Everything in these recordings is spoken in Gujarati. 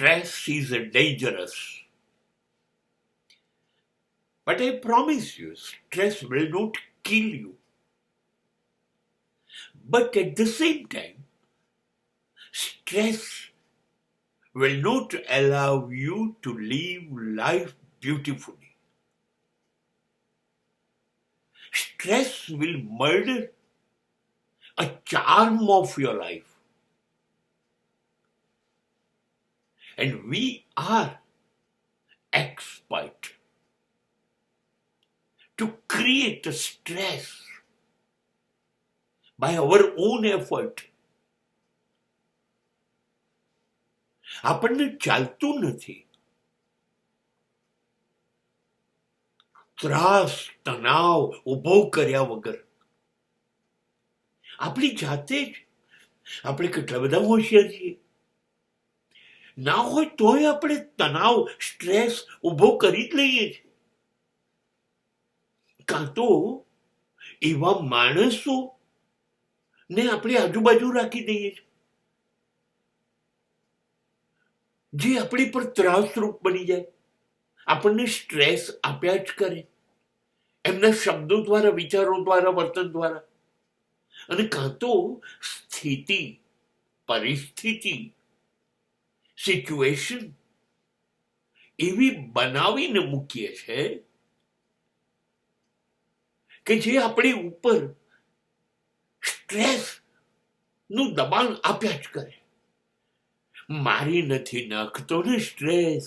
stress is dangerous. But I promise you, stress will not kill you. But at the same time, stress will not allow you to live life beautifully. Stress will murder a charm of your life. And we are expert to create a stress by our own effort. આપણને ચાલતું નથી. ત્રાસ તણાવ ઉભો કર્યા વગર આપણી જાતે જ આપણે કેટલા બધા હોશિયાર છીએ. ના હોય તોય આપણે તણાવ સ્ટ્રેસ ઉભો કરી જ લઈએ છીએ. કાં તો એવા માણસો ને આપણી આજુબાજુ રાખી દઈએ છીએ જે આપણી પર ત્રાસરૂપ બની જાય, આપણને સ્ટ્રેસ આપ્યા જ કરે એમના શબ્દો દ્વારા, વિચારો દ્વારા, વર્તન દ્વારા. અને કાં તો સ્થિતિ, પરિસ્થિતિ, સિચ્યુએશન એવી બનાવીને મૂકીએ છે કે જે આપણી ઉપર સ્ટ્રેસ નું દબાણ આપ્યા જ કરે. મારી નથી નાખતો ને સ્ટ્રેસ,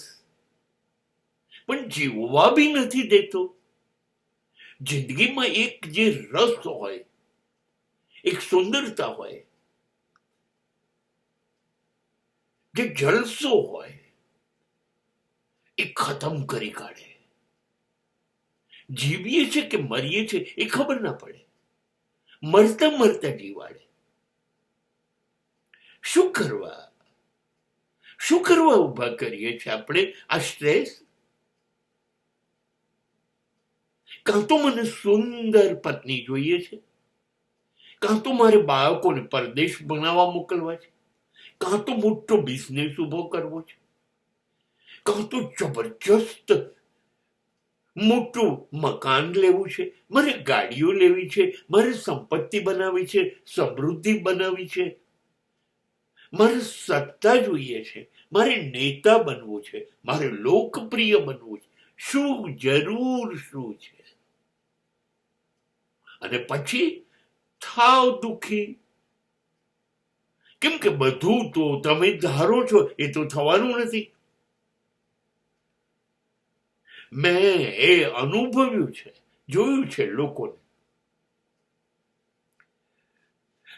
પણ જીવવા બી નથી દેતો. જિંદગીમાં એક જે રસ હોય, એક સુંદરતા હોય, જે જલસો હોય એ ખતમ કરી કાઢે. જીવીએ છે કે મરીએ છે એ ખબર ના પડે, મરતા મરતા જીવાડે. શું કરવા ઉભા કરીએ છીએ આપણે આ સ્ટ્રેસ? કાં તો મને સુંદર પત્ની જોઈએ છે, કાં તો મારે બાળકોને પરદેશ બનાવવા મોકલવા છે, કાં તો મોટો બિઝનેસ ઉભો કરવો છે, કાં તો જબરજસ્ત મોટું મકાન લેવું છે, મારે ગાડીઓ લેવી છે, મારે સંપત્તિ બનાવી છે, સમૃદ્ધિ બનાવી છે, મારે સત્તા જોઈએ છે, મારે નેતા બનવું છે, મારે લોકપ્રિય બનવું છે. શું જરૂર શું છે? અને પછી થાવ દુઃખી, કેમ કે બધું તો તમે ધારો છો એ તો થવાનું નથી. મેં એ અનુભવ્યું છે, જોયું છે લોકોને.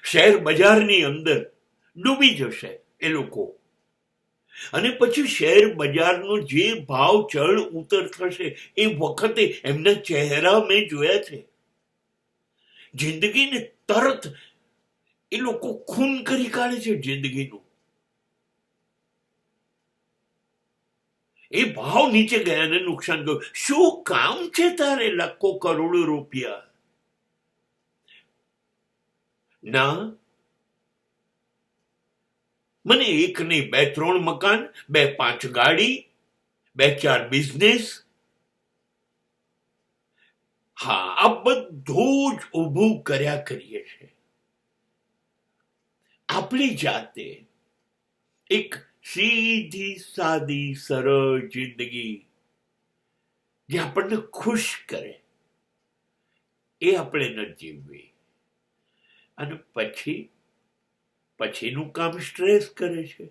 શેર બજારની અંદર ડૂબી જશે એ લોકો, અને પછી શેર બજારનો જે ભાવ ચડ ઉતર થશે એ વખતે એમના ચહેરા મેં જોયા છે. જિંદગીને તરત એ લોકો ખૂન કરી કાઢે છે જિંદગીનું. એ ભાવ નીચે ગયા ને નુકસાન ગયું. શું કામ છે તારે લાખો કરોડો રૂપિયા? ના, મને એક નહીં 2-3 મકાન, 2-5 ગાડી, 2-4 બિઝનેસ. હા, આ બધું જ ઊભું કર્યા કરીએ છે આપણી જાતે. એક સીધી સાદી સરળ જિંદગી જે આપણને ખુશ કરે એ આપણે ન જીવવી. અને પછીનું કામ સ્ટ્રેસ કરે છે.